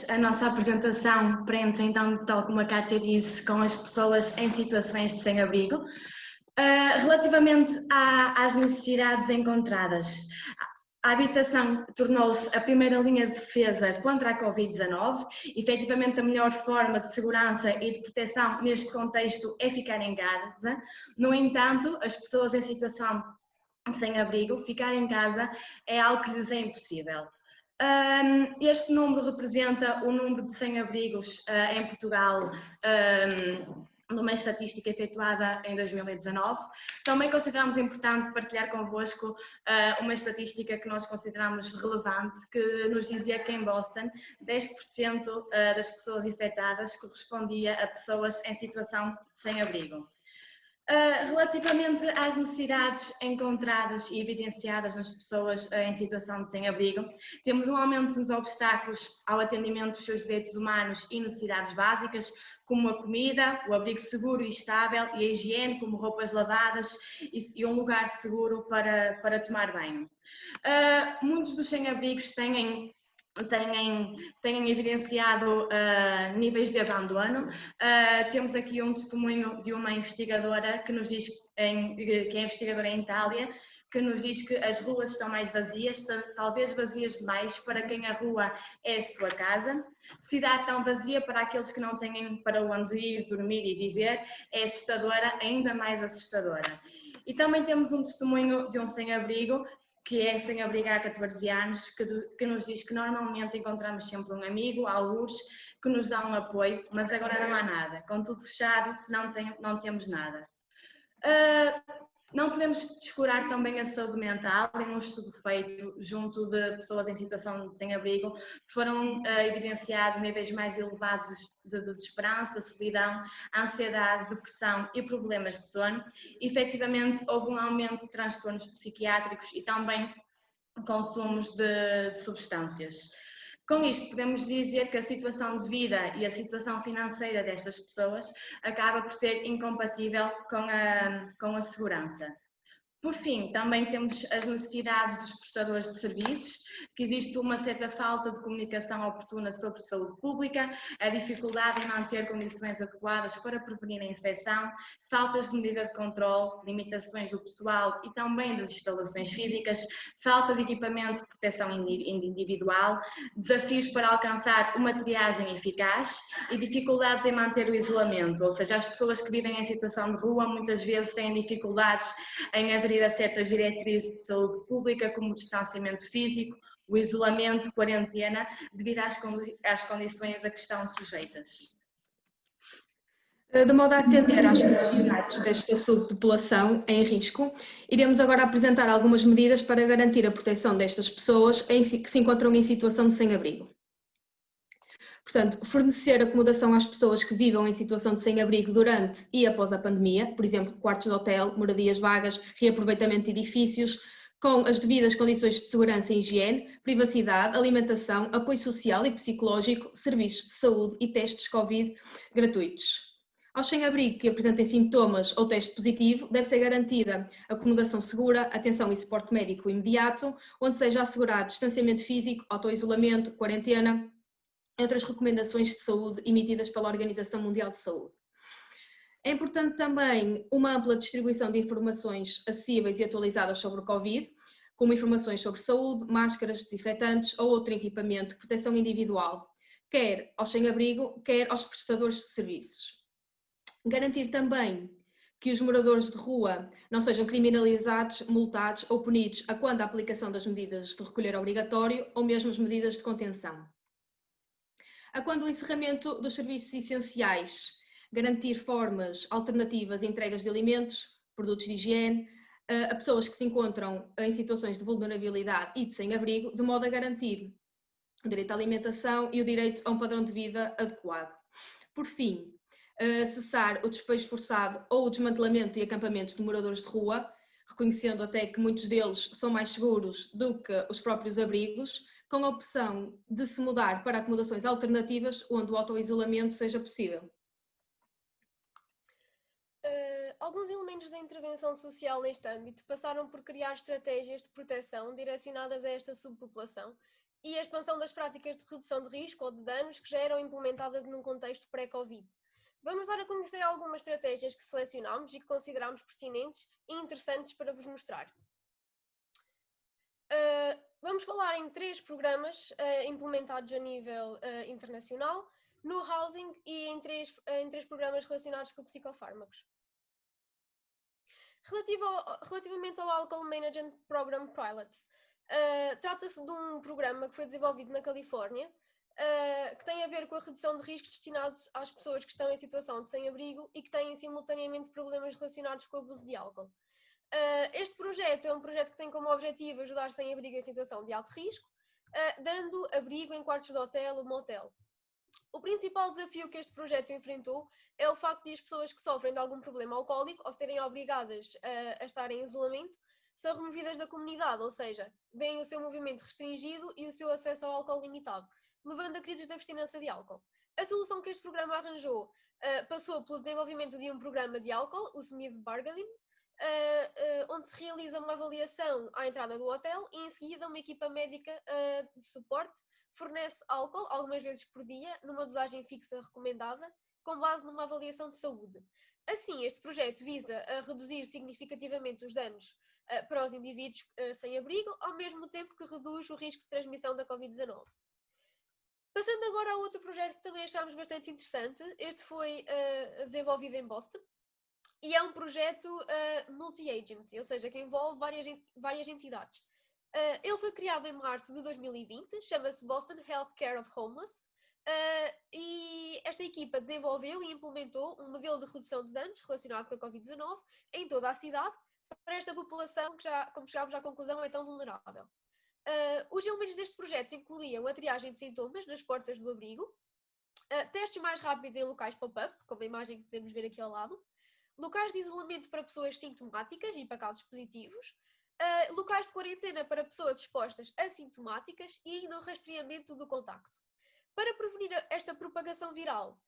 A nossa apresentação prende-se então, tal como a Kátia disse, com as pessoas em situações de sem-abrigo. Relativamente às necessidades encontradas, a habitação tornou-se a primeira linha de defesa contra a Covid-19. Efetivamente, a melhor forma de segurança e de proteção neste contexto é ficar em casa. No entanto, as pessoas em situação de sem-abrigo, ficar em casa é algo que lhes é impossível. Este número representa o número de sem-abrigos em Portugal, numa estatística efetuada em 2019. Também consideramos importante partilhar convosco uma estatística que nós consideramos relevante, que nos dizia que em Boston 10% das pessoas infectadas correspondia a pessoas em situação de sem-abrigo. Relativamente às necessidades encontradas e evidenciadas nas pessoas em situação de sem-abrigo, temos um aumento dos obstáculos ao atendimento dos seus direitos humanos e necessidades básicas, como a comida, o abrigo seguro e estável e a higiene, como roupas lavadas e um lugar seguro para tomar banho. Muitos dos sem-abrigos têm evidenciado níveis de abandono. Temos aqui um testemunho de uma investigadora que nos diz, que é investigadora em Itália, que nos diz que as ruas estão mais vazias, talvez vazias demais para quem a rua é a sua casa. Cidade tão vazia para aqueles que não têm para onde ir, dormir e viver, é assustadora, ainda mais assustadora. E também temos um testemunho de um sem-abrigo, que é sem-abrigo há 14 anos, que nos diz que normalmente encontramos sempre um amigo, alguns, que nos dá um apoio, mas agora não há nada. Com tudo fechado, não temos nada. Não podemos descurar também a saúde mental. Em um estudo feito junto de pessoas em situação de sem-abrigo, foram evidenciados níveis mais elevados de desesperança, solidão, ansiedade, depressão e problemas de sono. Efetivamente, houve um aumento de transtornos psiquiátricos e também consumos de substâncias. Com isto, podemos dizer que a situação de vida e a situação financeira destas pessoas acaba por ser incompatível com a segurança. Por fim, também temos as necessidades dos prestadores de serviços, que existe uma certa falta de comunicação oportuna sobre saúde pública, a dificuldade em manter condições adequadas para prevenir a infecção, faltas de medida de controle, limitações do pessoal e também das instalações físicas, falta de equipamento de proteção individual, desafios para alcançar uma triagem eficaz e dificuldades em manter o isolamento, ou seja, as pessoas que vivem em situação de rua muitas vezes têm dificuldades em aderir a certas diretrizes de saúde pública, como o distanciamento físico, o isolamento, quarentena, devido às condições a que estão sujeitas. De modo a atender às necessidades desta subpopulação em risco, iremos agora apresentar algumas medidas para garantir a proteção destas pessoas que se encontram em situação de sem-abrigo. Portanto, fornecer acomodação às pessoas que vivam em situação de sem-abrigo durante e após a pandemia, por exemplo, quartos de hotel, moradias vagas, reaproveitamento de edifícios, com as devidas condições de segurança e higiene, privacidade, alimentação, apoio social e psicológico, serviços de saúde e testes Covid gratuitos. Aos sem-abrigo que apresentem sintomas ou teste positivo, deve ser garantida acomodação segura, atenção e suporte médico imediato, onde seja assegurado distanciamento físico, autoisolamento, quarentena, e outras recomendações de saúde emitidas pela Organização Mundial de Saúde. É importante também uma ampla distribuição de informações acessíveis e atualizadas sobre o Covid, como informações sobre saúde, máscaras, desinfetantes ou outro equipamento de proteção individual, quer aos sem-abrigo, quer aos prestadores de serviços. Garantir também que os moradores de rua não sejam criminalizados, multados ou punidos a quando a aplicação das medidas de recolher obrigatório ou mesmo as medidas de contenção. A quando o encerramento dos serviços essenciais, garantir formas alternativas e entregas de alimentos, produtos de higiene, a pessoas que se encontram em situações de vulnerabilidade e de sem-abrigo, de modo a garantir o direito à alimentação e o direito a um padrão de vida adequado. Por fim, cessar o despejo forçado ou o desmantelamento e acampamentos de moradores de rua, reconhecendo até que muitos deles são mais seguros do que os próprios abrigos, com a opção de se mudar para acomodações alternativas onde o autoisolamento seja possível. Alguns elementos da intervenção social neste âmbito passaram por criar estratégias de proteção direcionadas a esta subpopulação, e a expansão das práticas de redução de risco ou de danos que já eram implementadas num contexto pré-Covid. Vamos dar a conhecer algumas estratégias que selecionámos e que considerámos pertinentes e interessantes para vos mostrar. Vamos falar em 3 programas implementados a nível internacional, no housing e em três programas relacionados com psicofármacos. Relativamente ao Alcohol Management Program Pilots, trata-se de um programa que foi desenvolvido na Califórnia, que tem a ver com a redução de riscos destinados às pessoas que estão em situação de sem-abrigo e que têm simultaneamente problemas relacionados com o abuso de álcool. Este projeto é um projeto que tem como objetivo ajudar sem-abrigo em situação de alto risco, dando abrigo em quartos de hotel ou motel. O principal desafio que este projeto enfrentou é o facto de as pessoas que sofrem de algum problema alcoólico ou serem obrigadas a estar em isolamento são removidas da comunidade, ou seja, veem o seu movimento restringido e o seu acesso ao álcool limitado, levando a crises de abstinência de álcool. A solução que este programa arranjou passou pelo desenvolvimento de um programa de álcool, o Smith Bargain, onde se realiza uma avaliação à entrada do hotel e em seguida uma equipa médica de suporte fornece álcool algumas vezes por dia, numa dosagem fixa recomendada, com base numa avaliação de saúde. Assim, este projeto visa a reduzir significativamente os danos para os indivíduos sem abrigo, ao mesmo tempo que reduz o risco de transmissão da Covid-19. Passando agora a outro projeto que também achámos bastante interessante, este foi desenvolvido em Boston, e é um projeto multi-agency, ou seja, que envolve várias entidades. Ele foi criado em março de 2020, chama-se Boston Healthcare of Homeless, e esta equipa desenvolveu e implementou um modelo de redução de danos relacionado com a Covid-19 em toda a cidade, para esta população que, como chegámos à conclusão, é tão vulnerável. Os elementos deste projeto incluíam a triagem de sintomas nas portas do abrigo, testes mais rápidos em locais pop-up, como a imagem que podemos ver aqui ao lado, locais de isolamento para pessoas sintomáticas e para casos positivos, locais de quarentena para pessoas expostas assintomáticas e ainda o rastreamento do contacto. Para prevenir esta propagação viral,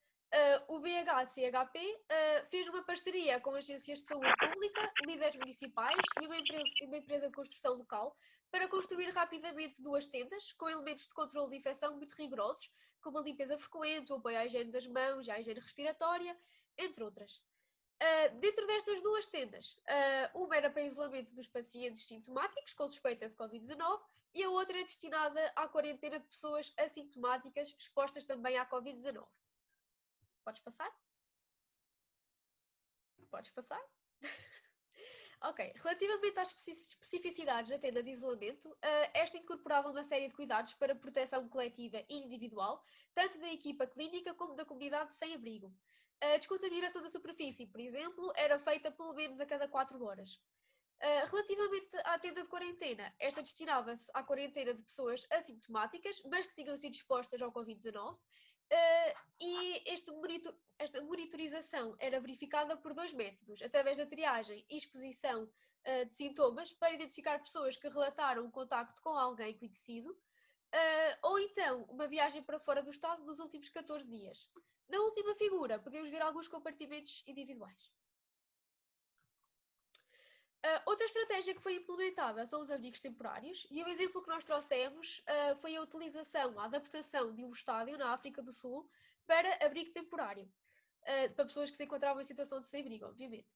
o BHCHP fez uma parceria com agências de saúde pública, líderes municipais e uma empresa de construção local para construir rapidamente 2 tendas com elementos de controle de infecção muito rigorosos, como a limpeza frequente, o apoio à higiene das mãos, à higiene respiratória, entre outras. Dentro destas 2 tendas, uma era para isolamento dos pacientes sintomáticos com suspeita de Covid-19 e a outra é destinada à quarentena de pessoas assintomáticas expostas também à Covid-19. Podes passar? Podes passar? Ok, relativamente às especificidades da tenda de isolamento, esta incorporava uma série de cuidados para proteção coletiva e individual, tanto da equipa clínica como da comunidade sem abrigo. A descontaminação da superfície, por exemplo, era feita pelo menos a cada 4 horas. Relativamente à tenda de quarentena, esta destinava-se à quarentena de pessoas assintomáticas, mas que tinham sido expostas ao Covid-19, e esta monitorização era verificada por 2 métodos, através da triagem e exposição de sintomas, para identificar pessoas que relataram um contacto com alguém conhecido, ou então uma viagem para fora do estado nos últimos 14 dias. Na última figura, podemos ver alguns compartimentos individuais. Outra estratégia que foi implementada são os abrigos temporários, e o exemplo que nós trouxemos foi a utilização, a adaptação de um estádio na África do Sul para abrigo temporário, para pessoas que se encontravam em situação de sem-abrigo, obviamente.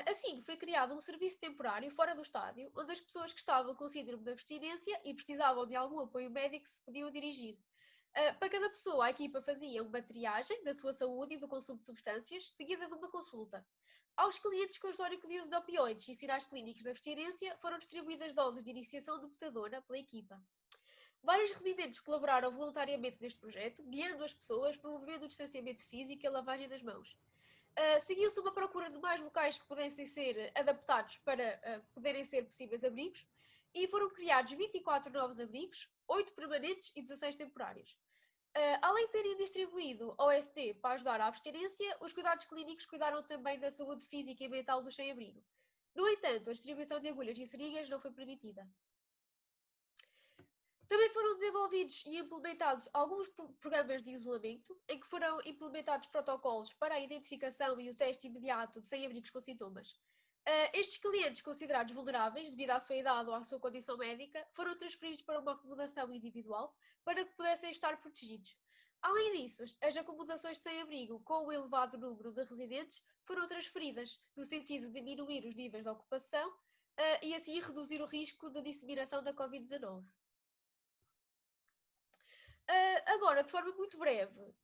Assim, foi criado um serviço temporário fora do estádio, onde as pessoas que estavam com síndrome de abstinência e precisavam de algum apoio médico se podiam dirigir. Para cada pessoa, a equipa fazia uma triagem da sua saúde e do consumo de substâncias, seguida de uma consulta. Aos clientes com histórico de uso de opioides e sinais clínicos de abstinência, foram distribuídas doses de iniciação de metadona pela equipa. Vários residentes colaboraram voluntariamente neste projeto, guiando as pessoas, promovendo o distanciamento físico e a lavagem das mãos. Seguiu-se uma procura de mais locais que pudessem ser adaptados para poderem ser possíveis abrigos, e foram criados 24 novos abrigos, 8 permanentes e 16 temporários. Além de terem distribuído OST para ajudar à abstinência, os cuidados clínicos cuidaram também da saúde física e mental dos sem-abrigo. No entanto, a distribuição de agulhas e seringas não foi permitida. Também foram desenvolvidos e implementados alguns programas de isolamento, em que foram implementados protocolos para a identificação e o teste imediato de sem-abrigos com sintomas. Estes clientes considerados vulneráveis devido à sua idade ou à sua condição médica foram transferidos para uma acomodação individual para que pudessem estar protegidos. Além disso, as acomodações de sem-abrigo com o elevado número de residentes foram transferidas no sentido de diminuir os níveis de ocupação e assim reduzir o risco de disseminação da Covid-19. Agora, de forma muito breve,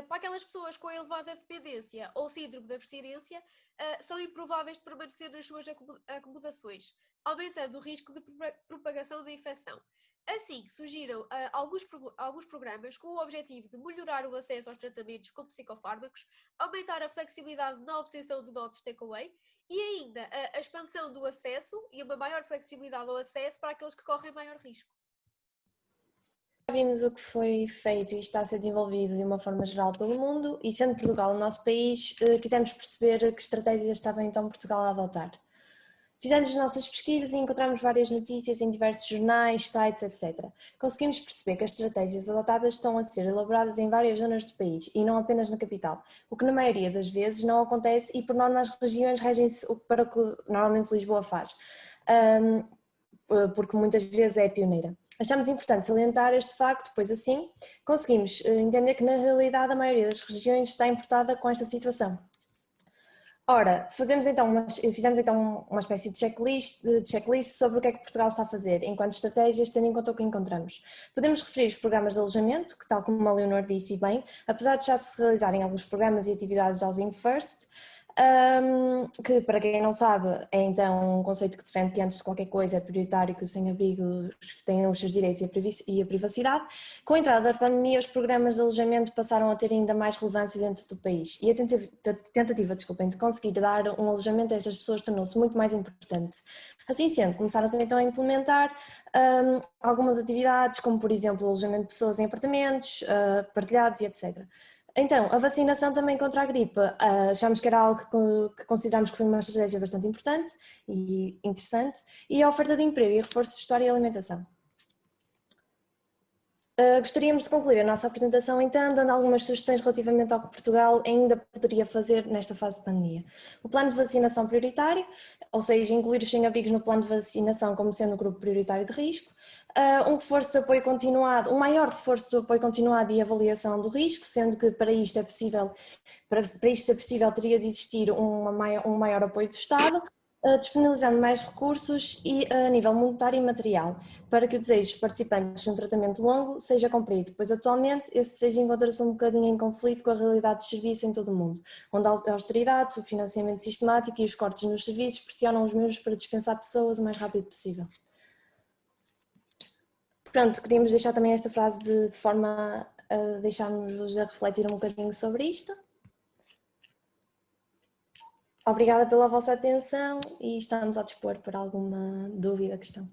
para aquelas pessoas com elevada dependência ou síndrome de abstinência, são improváveis de permanecer nas suas acomodações, aumentando o risco de propagação da infecção. Assim, surgiram alguns programas com o objetivo de melhorar o acesso aos tratamentos com psicofármacos, aumentar a flexibilidade na obtenção de doses takeaway e ainda a expansão do acesso e uma maior flexibilidade ao acesso para aqueles que correm maior risco. Vimos o que foi feito e está a ser desenvolvido de uma forma geral pelo mundo e, sendo Portugal o nosso país, quisemos perceber que estratégias estava então Portugal a adotar. Fizemos as nossas pesquisas e encontramos várias notícias em diversos jornais, sites, etc. Conseguimos perceber que as estratégias adotadas estão a ser elaboradas em várias zonas do país e não apenas na capital, o que na maioria das vezes não acontece e por norma as regiões regem-se para o que normalmente Lisboa faz, porque muitas vezes é pioneira. Achamos importante salientar este facto, pois assim conseguimos entender que na realidade a maioria das regiões está importada com esta situação. Ora, fizemos então uma espécie de checklist sobre o que é que Portugal está a fazer, enquanto estratégias, tendo em conta o que encontramos. Podemos referir os programas de alojamento, que tal como a Leonor disse bem, apesar de já se realizarem alguns programas e atividades de Housing First, que para quem não sabe é então um conceito que defende que antes de qualquer coisa é prioritário que os sem-abrigo tenham os seus direitos e a privacidade. Com a entrada da pandemia, os programas de alojamento passaram a ter ainda mais relevância dentro do país e a tentativa de conseguir dar um alojamento a estas pessoas tornou-se muito mais importante. Assim sendo, começaram-se então a implementar algumas atividades, como por exemplo o alojamento de pessoas em apartamentos, partilhados e etc. Então, a vacinação também contra a gripe, achamos que era algo que consideramos que foi uma estratégia bastante importante e interessante, e a oferta de emprego e reforço de história e alimentação. Gostaríamos de concluir a nossa apresentação então dando algumas sugestões relativamente ao que Portugal ainda poderia fazer nesta fase de pandemia. O plano de vacinação prioritário, ou seja, incluir os sem-abrigos no plano de vacinação como sendo o grupo prioritário de risco, um reforço de apoio continuado, um maior reforço do apoio continuado e avaliação do risco, sendo que para isto ser possível teria de existir um maior apoio do Estado, disponibilizando mais recursos e a nível monetário e material, para que o desejo dos participantes de um tratamento longo seja cumprido, pois atualmente esse desejo encontra-se um bocadinho em conflito com a realidade do serviço em todo o mundo, onde a austeridade, o financiamento sistemático e os cortes nos serviços pressionam os mesmos para dispensar pessoas o mais rápido possível. Pronto, queríamos deixar também esta frase de forma a deixarmos-vos a refletir um bocadinho sobre isto. Obrigada pela vossa atenção e estamos a dispor para alguma dúvida, questão.